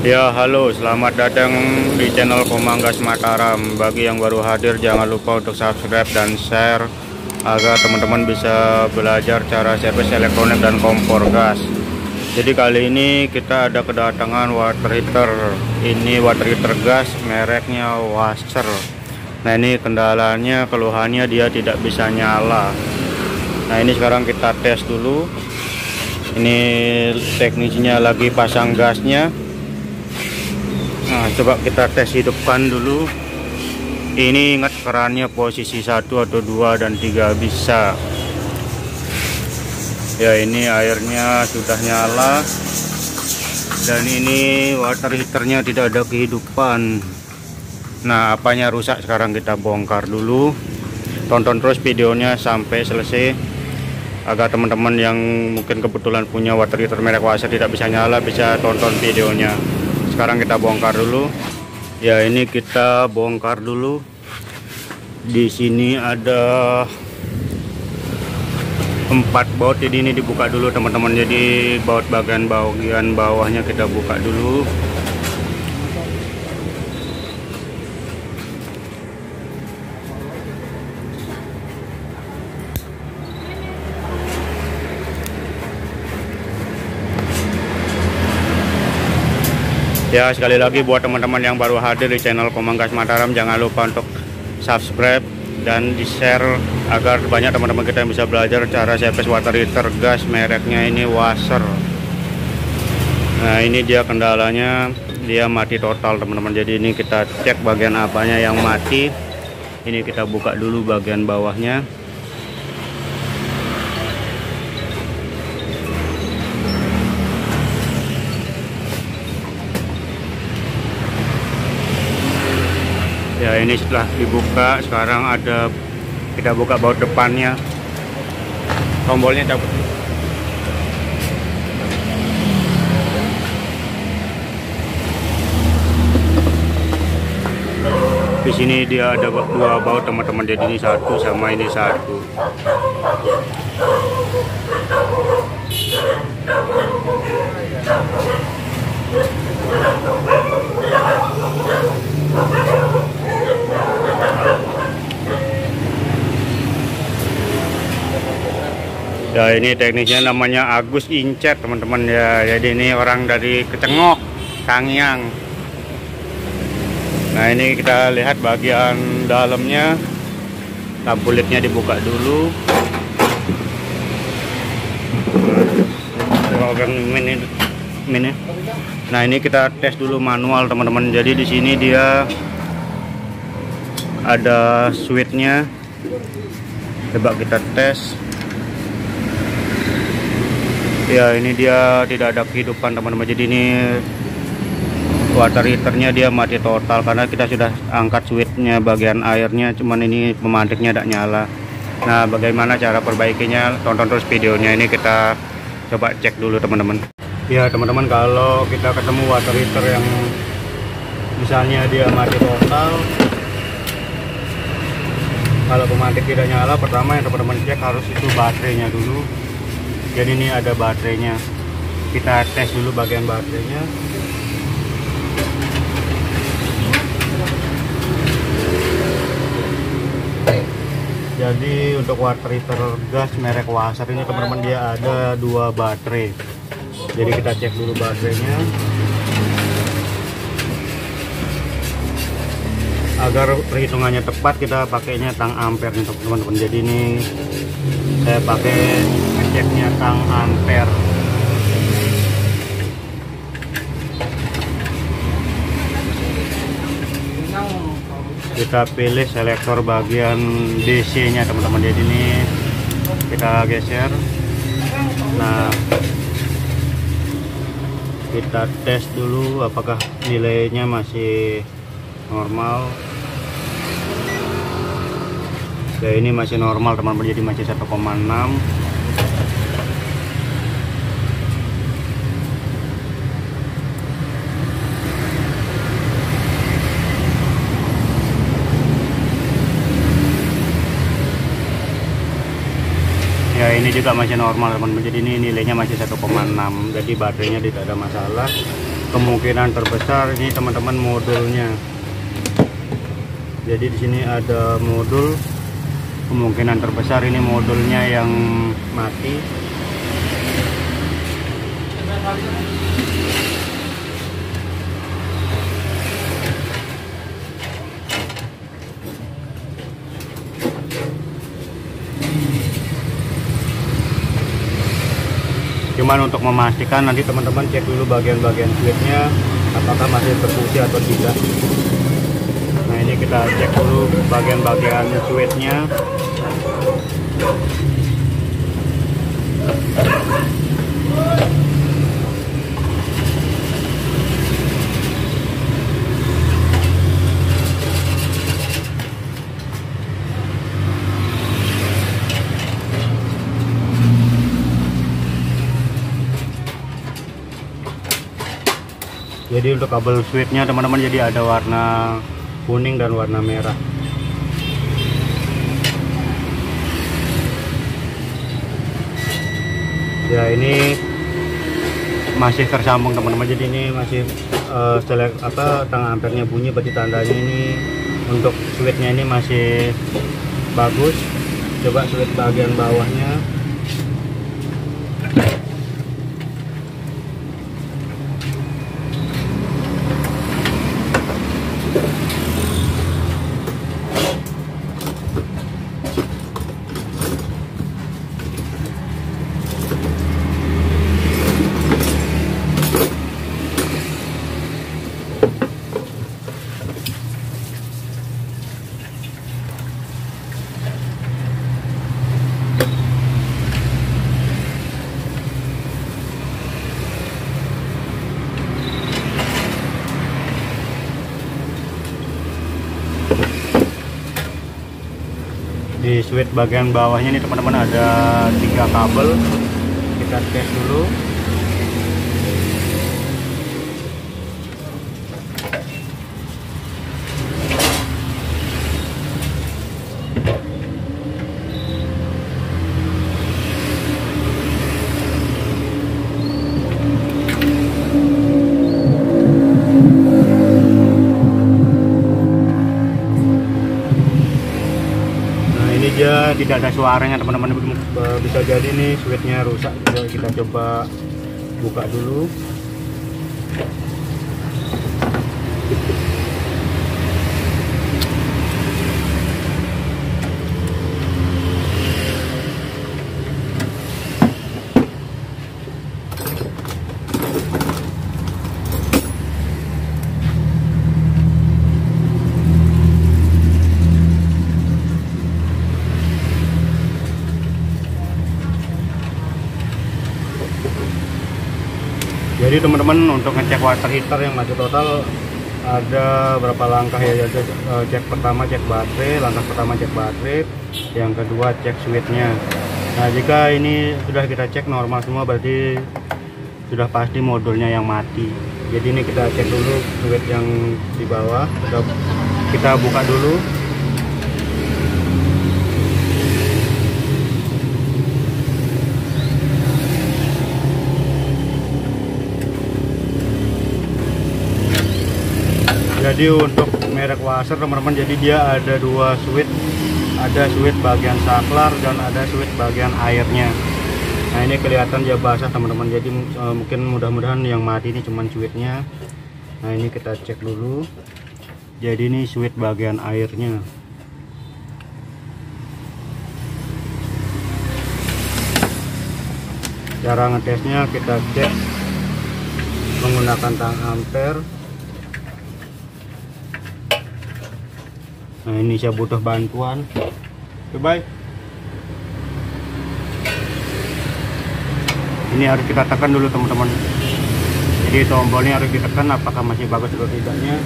Ya, halo, selamat datang di channel Komanggas Mataram. Bagi yang baru hadir, jangan lupa untuk subscribe dan share agar teman-teman bisa belajar cara servis elektronik dan kompor gas. Jadi kali ini kita ada kedatangan water heater. Ini water heater gas, mereknya Wasser. Nah, ini kendalanya, keluhannya dia tidak bisa nyala. Nah, ini sekarang kita tes dulu. Ini teknisnya lagi pasang gasnya. Nah, coba kita tes hidupkan dulu. Ini ingat kerannya posisi 1 atau 2 dan 3 bisa. Ya, ini airnya sudah nyala. Dan ini water heaternya tidak ada kehidupan. Nah, apanya rusak sekarang kita bongkar dulu. Tonton terus videonya sampai selesai agar teman-teman yang mungkin kebetulan punya water heater merek Wasser tidak bisa nyala bisa tonton videonya. Sekarang kita bongkar dulu. Ya, ini kita bongkar dulu. Di sini ada 4 baut, jadi ini dibuka dulu teman-teman. Jadi baut bagian bawahnya kita buka dulu. Ya, sekali lagi buat teman-teman yang baru hadir di channel Komanggas Mataram, jangan lupa untuk subscribe dan di-share agar banyak teman-teman kita yang bisa belajar cara servis water heater gas mereknya ini Wasser. Nah, ini dia kendalanya, dia mati total teman-teman. Jadi ini kita cek bagian apanya yang mati. Ini kita buka dulu bagian bawahnya. Ya, ini setelah dibuka, sekarang ada kita buka baut depannya. Tombolnya cabut. Di sini dia ada 2 baut teman-teman. Jadi ini 1 sama ini 1. Ya, ini teknisnya namanya Agus Incet teman-teman ya. Jadi ini orang dari Kecengok, Sangiang. Nah, ini kita lihat bagian dalamnya. Lampu LED-nya dibuka dulu. Nah, ini kita tes dulu manual teman-teman. Jadi di sini dia ada switchnya. Coba kita tes. Ya, ini dia tidak ada kehidupan teman-teman. Jadi ini water heaternya dia mati total karena kita sudah angkat switchnya bagian airnya, cuman ini pemantiknya tidak nyala. Nah, bagaimana cara perbaikinya? Tonton terus videonya. Ini kita coba cek dulu teman-teman. Ya teman-teman, kalau kita ketemu water heater yang misalnya dia mati total, kalau pemantik tidak nyala, pertama yang teman-teman cek harus itu baterainya dulu. Jadi ini ada baterainya, kita tes dulu bagian baterainya. Jadi untuk water heater gas merek Wasser ini teman-teman, dia ada 2 baterai. Jadi kita cek dulu baterainya agar perhitungannya tepat. Kita pakainya tang ampere untuk teman-teman. Jadi ini saya pakai ngeceknya tang ampere. Kita pilih selektor bagian DC nya teman-teman. Jadi ini kita geser. Nah, kita tes dulu apakah nilainya masih normal. Ya, ini masih normal teman-teman. Jadi masih 1,6. Ya, ini juga masih normal teman-teman. Jadi ini nilainya masih 1,6. Jadi baterainya tidak ada masalah. kemungkinan terbesar ini teman-teman modulnya. Jadi di sini ada modul, kemungkinan terbesar ini modulnya yang mati. Cuman untuk memastikan nanti teman-teman cek dulu bagian-bagian switchnya apakah masih berfungsi atau tidak. Nah ini kita cek dulu bagian-bagian switchnya. Jadi untuk kabel switchnya teman-teman jadi ada warna kuning dan warna merah. Ya ini masih tersambung teman-teman, jadi ini masih tengah ampernya bunyi, berarti tandanya ini untuk switchnya ini masih bagus. Coba switch bagian bawahnya. Di switch bagian bawahnya ini teman-teman ada 3 kabel, kita tes dulu. Dia tidak ada suaranya teman-teman, bisa jadi nih switchnya rusak. Kita coba buka dulu. Jadi teman-teman untuk ngecek water heater yang masih total ada berapa langkah ya? Cek pertama cek baterai, langkah pertama cek baterai, yang kedua cek switchnya. Nah jika ini sudah kita cek normal semua berarti sudah pasti modulnya yang mati. Jadi ini kita cek dulu switch yang di bawah, kita buka dulu. Jadi untuk merek washer teman-teman, jadi dia ada 2 switch, ada switch bagian saklar dan ada switch bagian airnya. Nah ini kelihatan dia basah teman-teman, jadi mungkin mudah-mudahan yang mati ini cuman switchnya. Nah ini kita cek dulu, jadi ini switch bagian airnya. Cara ngetesnya kita cek menggunakan tang ampere. Nah ini saya butuh bantuan. Bye. Ini harus kita tekan dulu teman-teman. Jadi tombolnya harus ditekan apakah masih bagus atau tidaknya.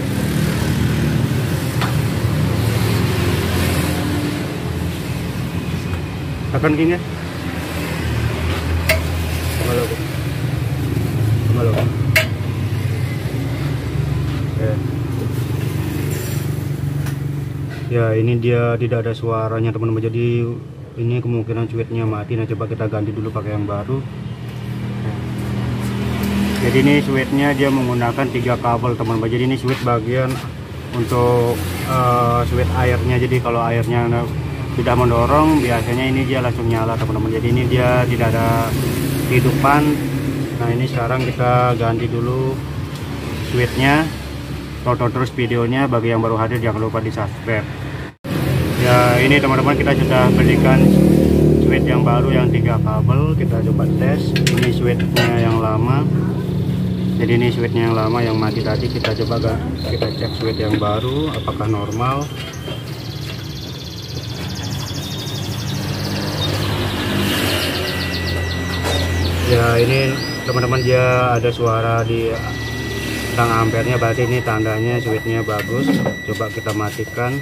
Tekan gini ya. Kembali. Oke. Ya ini dia tidak ada suaranya teman-teman, jadi ini kemungkinan switchnya mati. Nah coba kita ganti dulu pakai yang baru. Jadi ini switchnya dia menggunakan 3 kabel teman-teman. Jadi ini switch bagian untuk switch airnya. Jadi kalau airnya sudah mendorong, biasanya ini dia langsung nyala teman-teman. Jadi ini dia tidak ada hidupan. Nah ini sekarang kita ganti dulu switchnya. Tonton terus videonya. Bagi yang baru hadir jangan lupa di subscribe. Ya ini teman-teman, kita sudah belikan switch yang baru yang 3 kabel. Kita coba tes. Ini switchnya yang lama. Jadi ini switchnya yang lama yang mati tadi. Kita coba kita cek switch yang baru apakah normal. Ya ini teman-teman, dia ada suara di tang ampernya, berarti ini tandanya switchnya bagus. Coba kita matikan.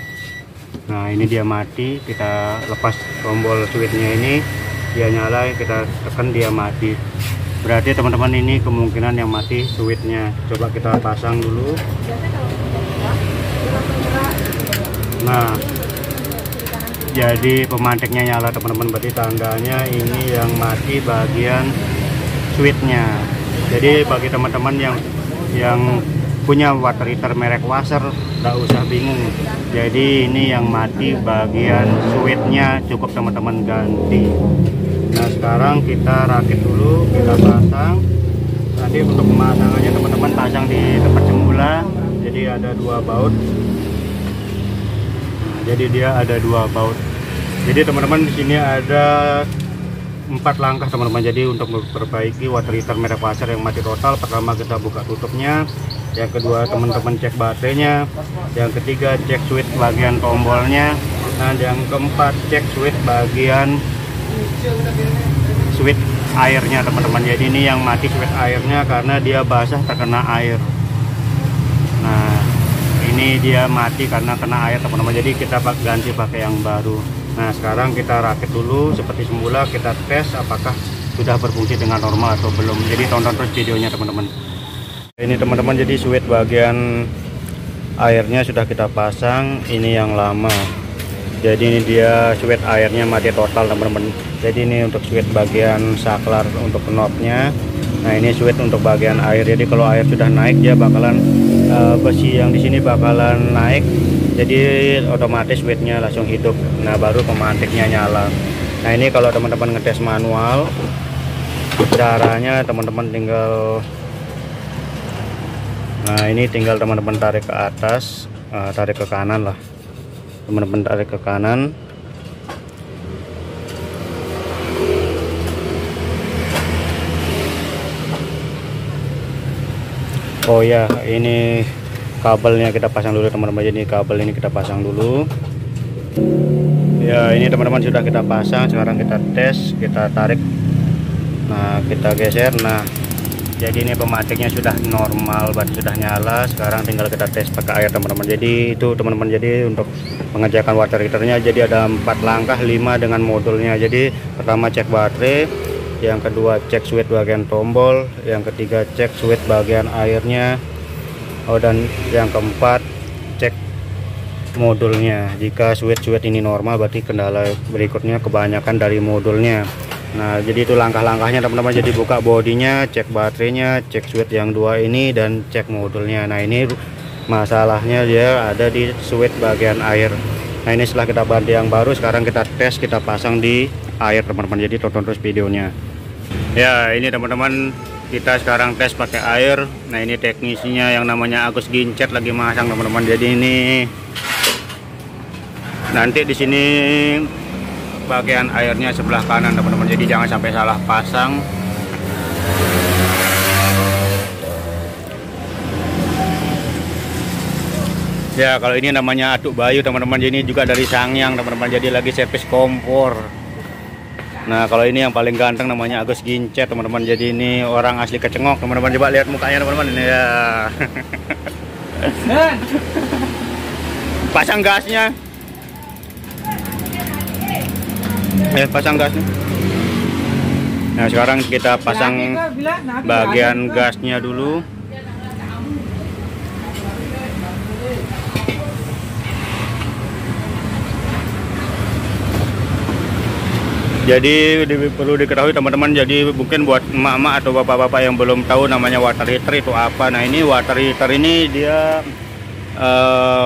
Nah ini dia mati. Kita lepas tombol switchnya, ini dia nyala, kita tekan dia mati. Berarti teman-teman ini kemungkinan yang mati switchnya. Coba kita pasang dulu. Nah jadi pemantiknya nyala teman-teman, berarti tandanya ini yang mati bagian switchnya. Jadi bagi teman-teman yang punya water heater merek Wasser, nggak usah bingung. Jadi ini yang mati bagian switchnya, cukup teman-teman ganti. Nah sekarang kita rakit dulu, kita pasang. Tadi untuk pemasangannya teman-teman pasang di tempat semula. Jadi ada 2 baut. Nah, jadi dia ada 2 baut. Jadi teman-teman di sini ada 4 langkah teman-teman. Jadi untuk memperbaiki water heater merek Wasser yang mati total, pertama kita buka tutupnya. Yang kedua teman-teman cek baterainya. Yang ketiga cek switch bagian tombolnya. Dan yang keempat cek switch bagian switch airnya teman-teman. Jadi ini yang mati switch airnya karena dia basah terkena air. Nah ini dia mati karena kena air teman-teman. Jadi kita ganti pakai yang baru. Nah sekarang kita rakit dulu seperti semula. Kita tes apakah sudah berfungsi dengan normal atau belum. Jadi tonton terus videonya teman-teman. Ini teman-teman, jadi switch bagian airnya sudah kita pasang. Ini yang lama. Jadi ini dia switch airnya mati total teman-teman. Jadi ini untuk switch bagian saklar untuk knopnya. Nah ini switch untuk bagian air. Jadi kalau air sudah naik, dia bakalan besi yang di sini bakalan naik. Jadi otomatis switchnya langsung hidup. Nah baru pemantiknya nyala. Nah ini kalau teman-teman ngetes manual, caranya teman-teman tinggal, nah ini tinggal teman-teman tarik ke atas, tarik ke kanan lah. Teman-teman tarik ke kanan. Oh ya, ini kabelnya kita pasang dulu teman-teman. Jadi kabel ini kita pasang dulu. Ya ini teman-teman sudah kita pasang. Sekarang kita tes, kita tarik. Nah kita geser. Nah jadi ini pematiknya sudah normal, berarti sudah nyala. Sekarang tinggal kita tes pakai air teman-teman. Jadi itu teman-teman, jadi untuk mengerjakan water heaternya jadi ada 4 langkah, 5 dengan modulnya. Jadi pertama cek baterai, yang kedua cek switch bagian tombol, yang ketiga cek switch bagian airnya, dan yang keempat cek modulnya. Jika switch ini normal, berarti kendala berikutnya kebanyakan dari modulnya. Nah jadi itu langkah-langkahnya teman-teman. Jadi buka bodinya, cek baterainya, cek switch yang 2 ini, dan cek modulnya. Nah ini masalahnya dia ada di switch bagian air. Nah ini setelah kita ganti yang baru, sekarang kita tes, kita pasang di air teman-teman. Jadi tonton terus videonya. Ya ini teman-teman, kita sekarang tes pakai air. Nah ini teknisinya yang namanya Agus Gincet lagi masang teman-teman. Jadi ini nanti di sini bagian airnya sebelah kanan teman-teman. Jadi jangan sampai salah pasang. Ya kalau ini namanya Aduk Bayu teman-teman. Jadi ini juga dari Sangyang teman-teman. Jadi lagi servis kompor. Nah kalau ini yang paling ganteng namanya Agus Gincet teman-teman. Jadi ini orang asli Kecengok teman-teman. Coba lihat mukanya teman-teman ini ya. Pasang gasnya. Pasang gasnya. Nah sekarang kita pasang bagian gasnya dulu. perlu diketahui teman-teman, jadi mungkin buat emak-emak atau bapak-bapak yang belum tahu namanya water heater itu apa. Nah, ini water heater ini dia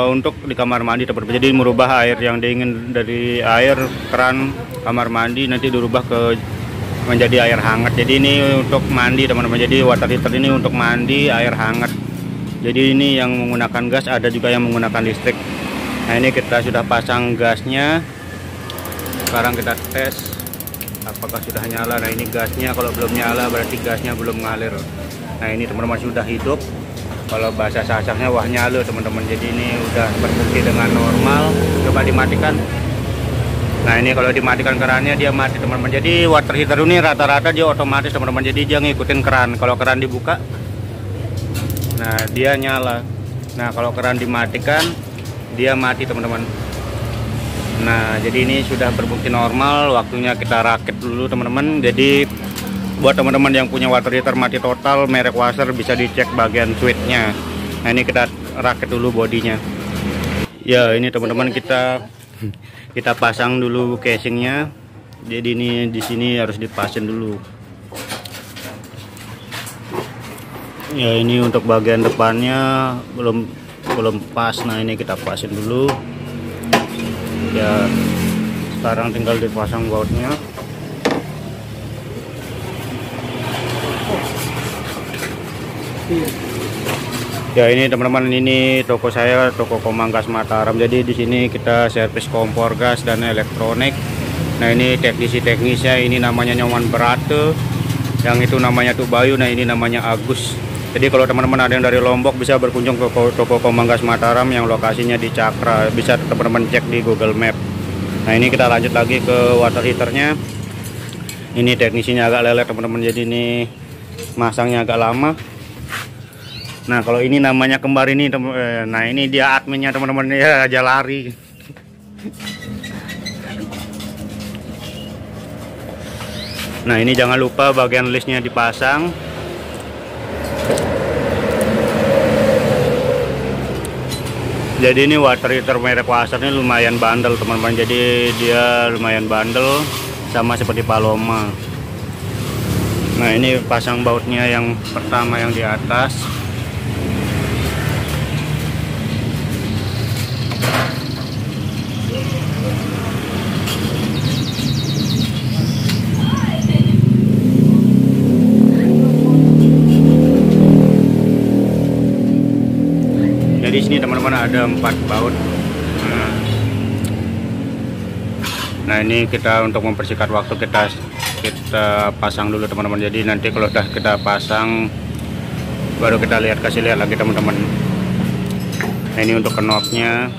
untuk di kamar mandi teman-teman. Jadi merubah air yang dingin dari air keran kamar mandi nanti dirubah menjadi air hangat. Jadi ini untuk mandi teman-teman. Jadi water heater ini untuk mandi air hangat. Jadi ini yang menggunakan gas, ada juga yang menggunakan listrik. Nah, ini kita sudah pasang gasnya. Sekarang kita tes apakah sudah nyala. Nah, ini gasnya, kalau belum nyala berarti gasnya belum ngalir. Nah, ini teman-teman sudah hidup. Kalau bahasa sasarnya wah nyala teman-teman. Jadi ini udah berfungsi dengan normal. Coba dimatikan. Nah, ini kalau dimatikan kerannya dia mati teman-teman. Jadi water heater ini rata-rata dia otomatis teman-teman. Jadi dia ngikutin keran. Kalau keran dibuka, nah dia nyala. Nah, kalau keran dimatikan dia mati teman-teman. Nah, jadi ini sudah berfungsi normal. Waktunya kita rakit dulu teman-teman. Jadi buat teman-teman yang punya water heater mati total merek Wasser, bisa dicek bagian switchnya. Nah, ini kita rakit dulu bodinya. Ya, ini teman-teman kita pasang dulu casingnya. Jadi ini di sini harus dipasin dulu. Ya, ini untuk bagian depannya belum pas. Nah, ini kita pasin dulu. Ya, sekarang tinggal dipasang bautnya. Ya, ini teman-teman, ini toko saya, toko Komanggas Mataram. Jadi di sini kita servis kompor gas dan elektronik. Nah, ini teknisi-teknisnya, ini namanya Nyoman Berate, yang itu namanya Tuh Bayu. Nah, ini namanya Agus. Jadi kalau teman-teman ada yang dari Lombok bisa berkunjung ke toko Komanggas Mataram yang lokasinya di Cakra. Bisa teman-teman cek di Google Map. Nah, ini kita lanjut lagi ke water heaternya. Ini teknisinya agak lelet teman-teman. Jadi ini masangnya agak lama. Nah, kalau ini namanya kembar ini, nah ini dia adminnya teman-teman, ya aja lari. Nah, ini jangan lupa bagian listnya dipasang. Jadi ini water heater merek Wasser ini lumayan bandel teman-teman. Jadi dia lumayan bandel, sama seperti Paloma. Nah, ini pasang bautnya yang pertama yang di atas. Di sini teman-teman ada 4 baut. Nah, ini kita untuk mempersingkat waktu kita pasang dulu teman-teman. Jadi nanti kalau udah kita pasang baru kita kasih lihat lagi teman-teman. Nah, ini untuk knobnya.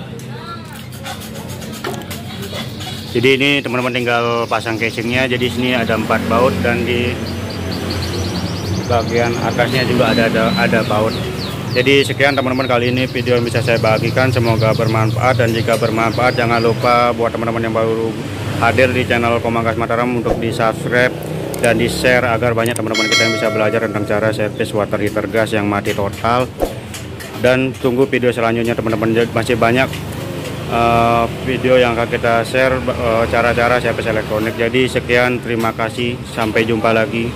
Jadi ini teman-teman tinggal pasang casingnya. Jadi sini ada 4 baut dan di bagian atasnya juga ada baut. Jadi sekian teman-teman kali ini video yang bisa saya bagikan, semoga bermanfaat. Dan jika bermanfaat jangan lupa buat teman-teman yang baru hadir di channel Komanggas Mataram untuk di subscribe dan di share agar banyak teman-teman kita yang bisa belajar tentang cara servis water heater gas yang mati total. Dan tunggu video selanjutnya teman-teman, masih banyak video yang akan kita share cara-cara servis elektronik. Jadi sekian, terima kasih, sampai jumpa lagi.